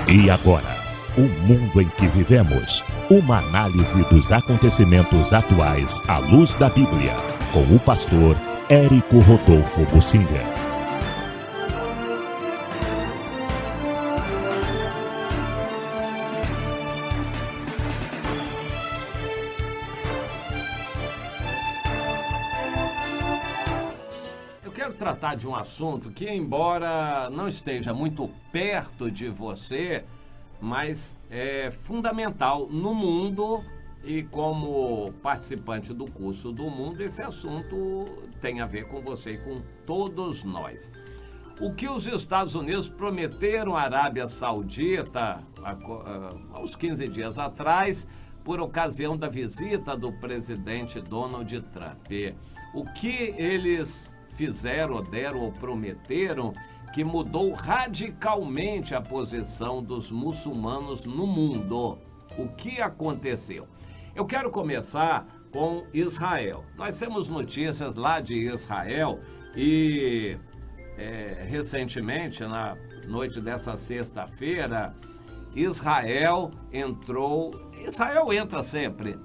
E agora, o mundo em que vivemos. Uma análise dos acontecimentos atuais à luz da Bíblia, com o pastor Érico Rodolfo Bussinger. Eu quero tratar de um assunto que, embora não esteja muito perto de você, mas é fundamental no mundo, e como participante do curso do mundo, esse assunto tem a ver com você e com todos nós. O que os Estados Unidos prometeram à Arábia Saudita há uns 15 dias atrás, por ocasião da visita do presidente Donald Trump. O que eles fizeram, ou deram, ou prometeram, que mudou radicalmente a posição dos muçulmanos no mundo. O que aconteceu? Eu quero começar com Israel. Nós temos notícias lá de Israel e recentemente, na noite dessa sexta-feira, Israel entra sempre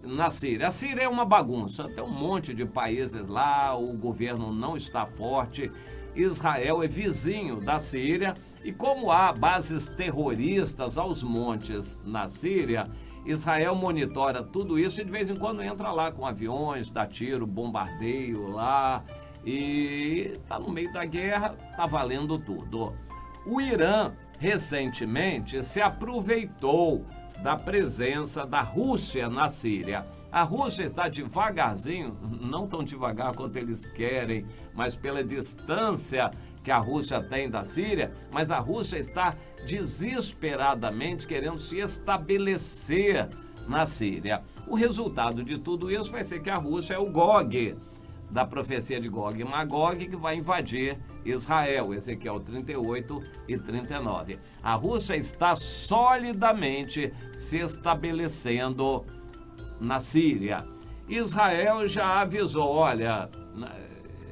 na Síria. A Síria é uma bagunça, tem um monte de países lá, o governo não está forte. Israel é vizinho da Síria e como há bases terroristas aos montes na Síria, Israel monitora tudo isso e de vez em quando entra lá com aviões, dá tiro, bombardeio lá e tá no meio da guerra, tá valendo tudo. O Irã recentemente se aproveitou da presença da Rússia na Síria. A Rússia está devagarzinho, não tão devagar quanto eles querem, mas pela distância que a Rússia tem da Síria, mas a Rússia está desesperadamente querendo se estabelecer na Síria. O resultado de tudo isso vai ser que a Rússia é o Gog, da profecia de Gog e Magog, que vai invadir Israel, Ezequiel 38 e 39. A Rússia está solidamente se estabelecendo na Síria. Israel já avisou, olha,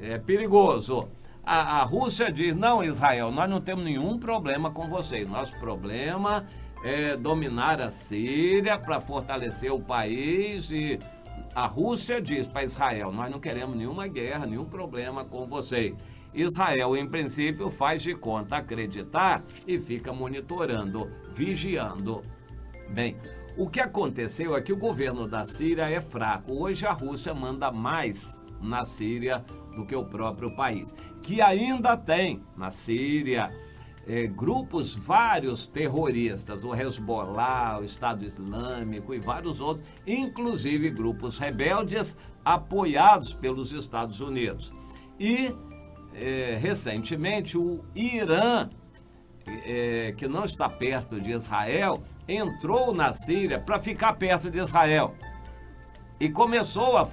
é perigoso. A Rússia diz, não, Israel, nós não temos nenhum problema com você. Nosso problema é dominar a Síria para fortalecer o país. E a Rússia diz para Israel, nós não queremos nenhuma guerra, nenhum problema com você. Israel, em princípio, faz de conta acreditar e fica monitorando, vigiando. Bem, o que aconteceu é que o governo da Síria é fraco. Hoje a Rússia manda mais na Síria do que o próprio país. Que ainda tem na Síria grupos vários terroristas, o Hezbollah, o Estado Islâmico e vários outros, inclusive grupos rebeldes apoiados pelos Estados Unidos. E recentemente o Irã, que não está perto de Israel, entrou na Síria para ficar perto de Israel e começou a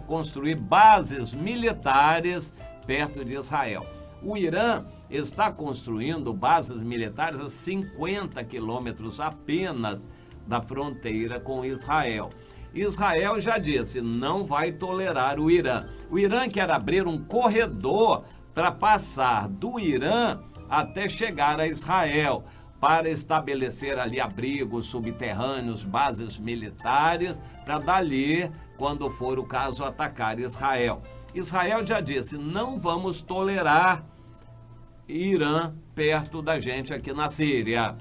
construir bases militares perto de Israel. O Irã está construindo bases militares a 50 quilômetros apenas da fronteira com Israel. Israel já disse, não vai tolerar o Irã. O Irã quer abrir um corredor para passar do Irã até chegar a Israel, para estabelecer ali abrigos subterrâneos, bases militares, para dali, quando for o caso, atacar Israel. Israel já disse, não vamos tolerar Irã perto da gente aqui na Síria.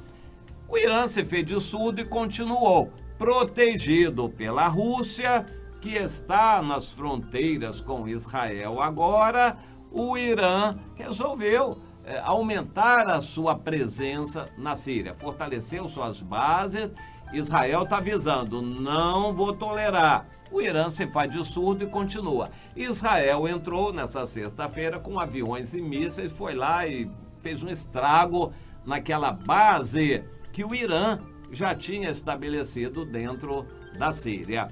O Irã se fez de surdo e continuou, protegido pela Rússia, que está nas fronteiras com Israel agora. O Irã resolveu aumentar a sua presença na Síria, fortaleceu suas bases. Israel está avisando, não vou tolerar. O Irã se faz de surdo e continua. Israel entrou nessa sexta-feira com aviões e mísseis, foi lá e fez um estrago naquela base que o Irã já tinha estabelecido dentro da Síria.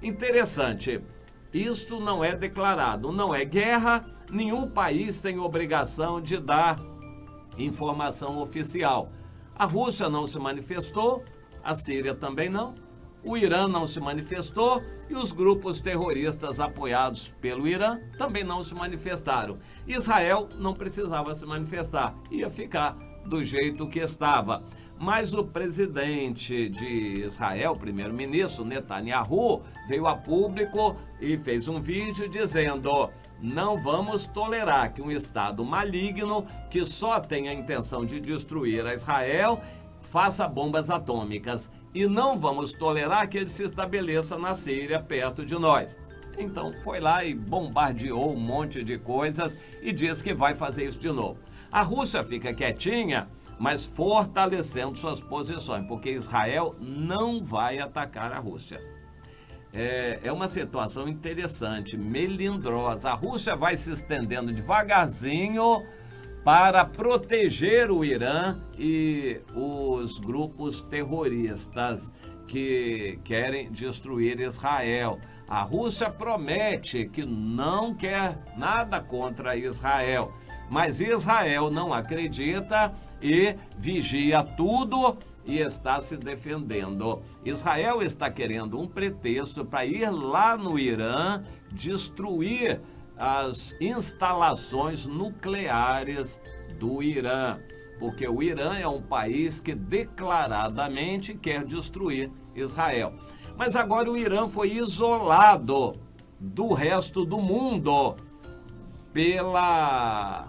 Interessante, isto não é declarado, não é guerra, nenhum país tem obrigação de dar informação oficial. A Rússia não se manifestou, a Síria também não, o Irã não se manifestou e os grupos terroristas apoiados pelo Irã também não se manifestaram. Israel não precisava se manifestar, ia ficar do jeito que estava. Mas o presidente de Israel, primeiro-ministro Netanyahu, veio a público e fez um vídeo dizendo: não vamos tolerar que um Estado maligno, que só tem a intenção de destruir a Israel, faça bombas atômicas. E não vamos tolerar que ele se estabeleça na Síria, perto de nós. Então foi lá e bombardeou um monte de coisas e diz que vai fazer isso de novo. A Rússia fica quietinha, mas fortalecendo suas posições, porque Israel não vai atacar a Rússia. É uma situação interessante, melindrosa. A Rússia vai se estendendo devagarzinho para proteger o Irã e os grupos terroristas que querem destruir Israel. A Rússia promete que não quer nada contra Israel, mas Israel não acredita e vigia tudo e está se defendendo. Israel está querendo um pretexto para ir lá no Irã destruir as instalações nucleares do Irã, porque o Irã é um país que declaradamente quer destruir Israel. Mas agora o Irã foi isolado do resto do mundo pela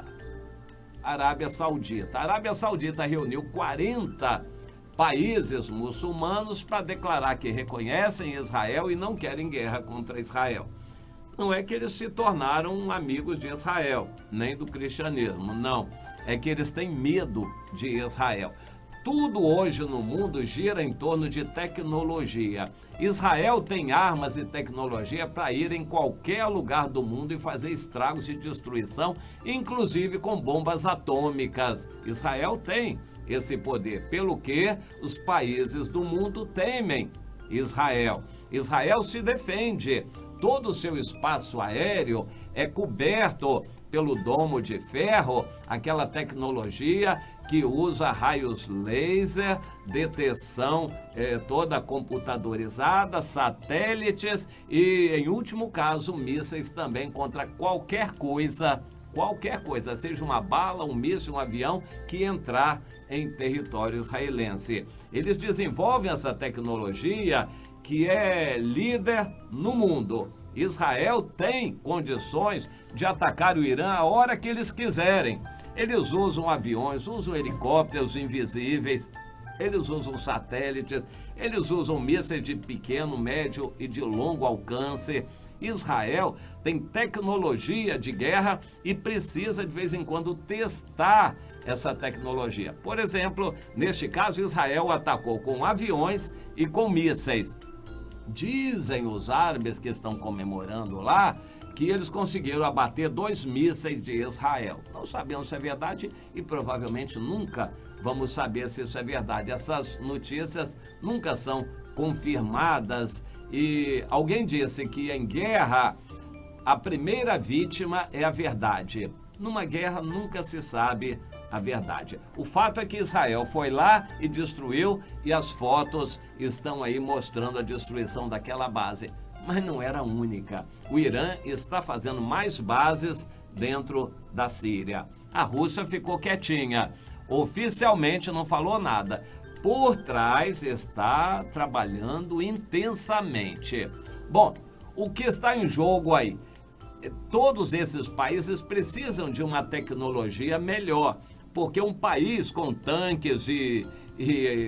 Arábia Saudita. A Arábia Saudita reuniu 40 países muçulmanos para declarar que reconhecem Israel e não querem guerra contra Israel. Não é que eles se tornaram amigos de Israel, nem do cristianismo, não. É que eles têm medo de Israel. Tudo hoje no mundo gira em torno de tecnologia. Israel tem armas e tecnologia para ir em qualquer lugar do mundo e fazer estragos e destruição, inclusive com bombas atômicas. Israel tem esse poder, pelo que os países do mundo temem Israel. Israel se defende. Todo o seu espaço aéreo é coberto pelo domo de ferro, aquela tecnologia que usa raios laser, detecção toda computadorizada, satélites e, em último caso, mísseis também contra qualquer coisa, seja uma bala, um míssil, um avião que entrar em território israelense. Eles desenvolvem essa tecnologia que é líder no mundo. Israel tem condições de atacar o Irã a hora que eles quiserem. Eles usam aviões, usam helicópteros invisíveis, eles usam satélites, eles usam mísseis de pequeno, médio e de longo alcance. Israel tem tecnologia de guerra e precisa de vez em quando testar essa tecnologia. Por exemplo, neste caso, Israel atacou com aviões e com mísseis. Dizem os árabes que estão comemorando lá que eles conseguiram abater 2 mísseis de Israel. Não sabemos se é verdade e provavelmente nunca vamos saber se isso é verdade. Essas notícias nunca são confirmadas e alguém disse que em guerra a primeira vítima é a verdade. Numa guerra nunca se sabe a verdade. O fato é que Israel foi lá e destruiu e as fotos estão aí mostrando a destruição daquela base. Mas não era a única. O Irã está fazendo mais bases dentro da Síria. A Rússia ficou quietinha. Oficialmente não falou nada. Por trás está trabalhando intensamente. Bom, o que está em jogo aí? Todos esses países precisam de uma tecnologia melhor, porque um país com tanques e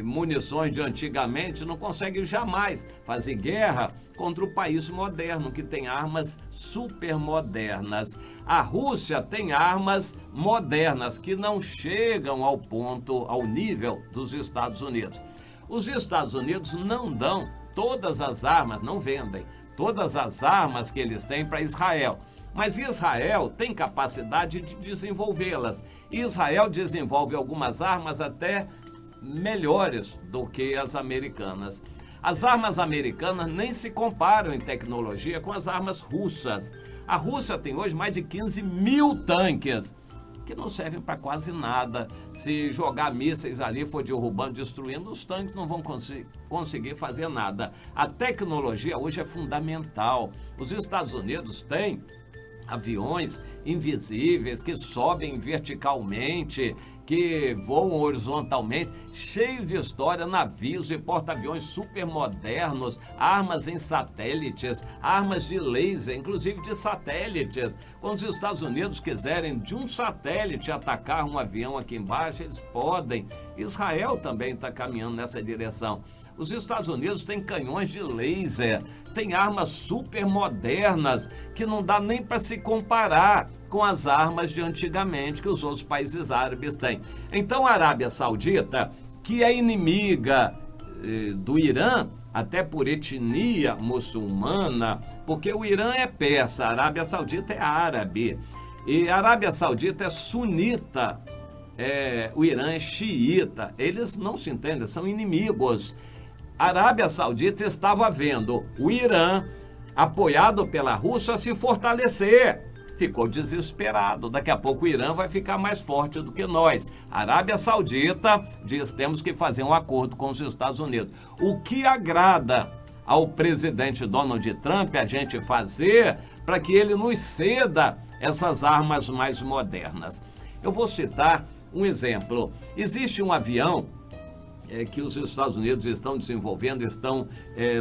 munições de antigamente não consegue jamais fazer guerra contra o país moderno, que tem armas super modernas. A Rússia tem armas modernas que não chegam ao nível dos Estados Unidos. Os Estados Unidos não dão todas as armas, não vendem todas as armas que eles têm para Israel. Mas Israel tem capacidade de desenvolvê-las. Israel desenvolve algumas armas até melhores do que as americanas. As armas americanas nem se comparam em tecnologia com as armas russas. A Rússia tem hoje mais de 15 mil tanques, que não servem para quase nada. Se jogar mísseis ali, for derrubando, destruindo, os tanques não vão conseguir fazer nada. A tecnologia hoje é fundamental. Os Estados Unidos têm aviões invisíveis que sobem verticalmente, que voam horizontalmente, cheio de história, navios e porta-aviões super modernos, armas em satélites, armas de laser, inclusive de satélites. Quando os Estados Unidos quiserem de um satélite atacar um avião aqui embaixo, eles podem. Israel também está caminhando nessa direção. Os Estados Unidos têm canhões de laser, têm armas super modernas que não dá nem para se comparar com as armas de antigamente que os outros países árabes têm. Então a Arábia Saudita, que é inimiga do Irã, até por etnia muçulmana, porque o Irã é persa, a Arábia Saudita é árabe, e a Arábia Saudita é sunita, o Irã é xiita, eles não se entendem, são inimigos. A Arábia Saudita estava vendo o Irã, apoiado pela Rússia, se fortalecer. Ficou desesperado. Daqui a pouco o Irã vai ficar mais forte do que nós. A Arábia Saudita diz: temos que fazer um acordo com os Estados Unidos. O que agrada ao presidente Donald Trump a gente fazer para que ele nos ceda essas armas mais modernas. Eu vou citar um exemplo. Existe um avião que os Estados Unidos estão desenvolvendo, estão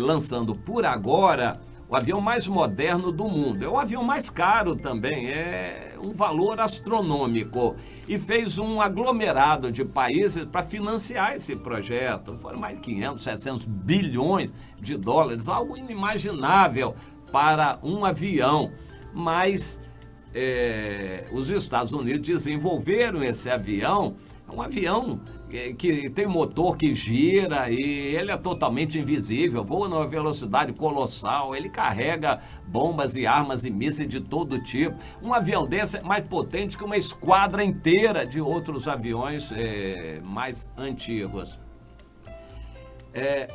lançando por agora, o avião mais moderno do mundo. É o avião mais caro também, é um valor astronômico. E fez um aglomerado de países para financiar esse projeto. Foram mais de 500, 700 bilhões de dólares, algo inimaginável para um avião. Mas os Estados Unidos desenvolveram esse avião, um avião que tem motor que gira e ele é totalmente invisível, voa numa velocidade colossal, ele carrega bombas e armas e mísseis de todo tipo. Um avião desse é mais potente que uma esquadra inteira de outros aviões mais antigos.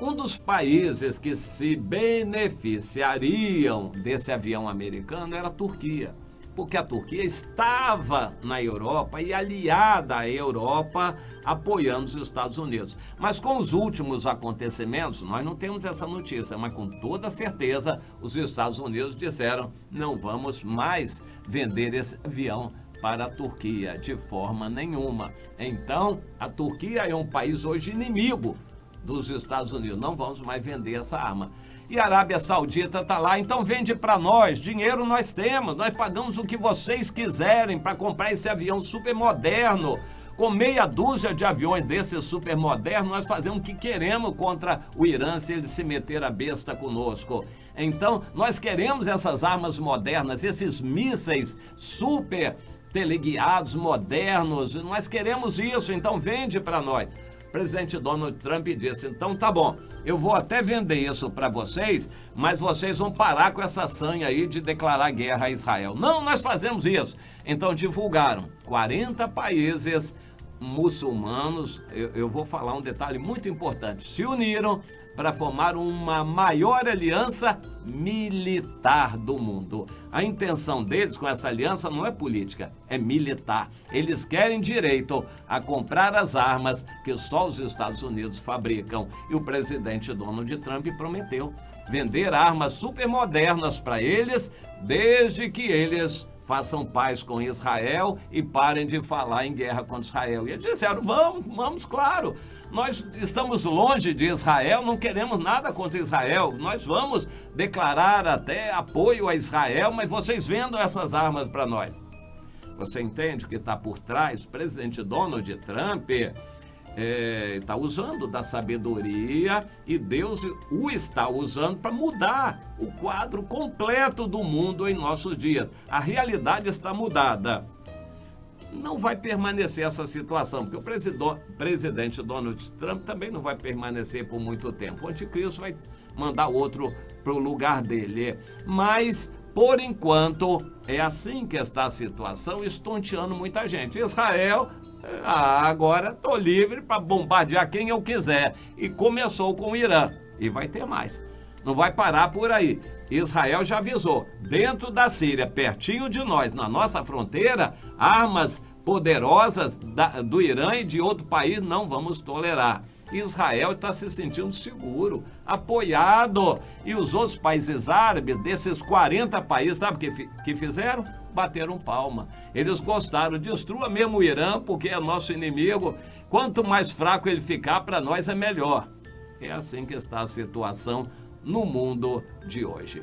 Um dos países que se beneficiariam desse avião americano era a Turquia, porque a Turquia estava na Europa e aliada à Europa, apoiando os Estados Unidos. Mas com os últimos acontecimentos, nós não temos essa notícia, mas com toda certeza os Estados Unidos disseram: não vamos mais vender esse avião para a Turquia, de forma nenhuma. Então, a Turquia é um país hoje inimigo dos Estados Unidos, não vamos mais vender essa arma. E a Arábia Saudita está lá, então vende para nós, dinheiro nós temos, nós pagamos o que vocês quiserem para comprar esse avião super moderno. Com meia dúzia de aviões desses super modernos, nós fazemos o que queremos contra o Irã se ele se meter a besta conosco. Então, nós queremos essas armas modernas, esses mísseis super teleguiados, modernos, nós queremos isso, então vende para nós. O presidente Donald Trump disse: então tá bom, eu vou até vender isso para vocês, mas vocês vão parar com essa sanha aí de declarar guerra a Israel. Não, nós fazemos isso. Então divulgaram 40 países muçulmanos, eu vou falar um detalhe muito importante, se uniram para formar uma maior aliança militar do mundo. A intenção deles com essa aliança não é política, é militar. Eles querem direito a comprar as armas que só os Estados Unidos fabricam. E o presidente Donald Trump prometeu vender armas supermodernas para eles, desde que eles façam paz com Israel e parem de falar em guerra contra Israel. E eles disseram: vamos, claro. Nós estamos longe de Israel, não queremos nada contra Israel. Nós vamos declarar até apoio a Israel, mas vocês vendam essas armas para nós. Você entende o que está por trás? O presidente Donald Trump está usando da sabedoria e Deus o está usando para mudar o quadro completo do mundo em nossos dias. A realidade está mudada. Não vai permanecer essa situação, porque o presidente Donald Trump também não vai permanecer por muito tempo. O anticristo vai mandar outro para o lugar dele. Mas, por enquanto, é assim que está a situação, estonteando muita gente. Israel, agora estou livre para bombardear quem eu quiser. E começou com o Irã. E vai ter mais. Não vai parar por aí. Israel já avisou, dentro da Síria, pertinho de nós, na nossa fronteira, armas poderosas do Irã e de outro país não vamos tolerar. Israel está se sentindo seguro, apoiado. E os outros países árabes, desses 40 países, sabe o que fizeram? bateram palma. Eles gostaram. Destrua mesmo o Irã, porque é nosso inimigo. Quanto mais fraco ele ficar, para nós é melhor. É assim que está a situação no mundo de hoje.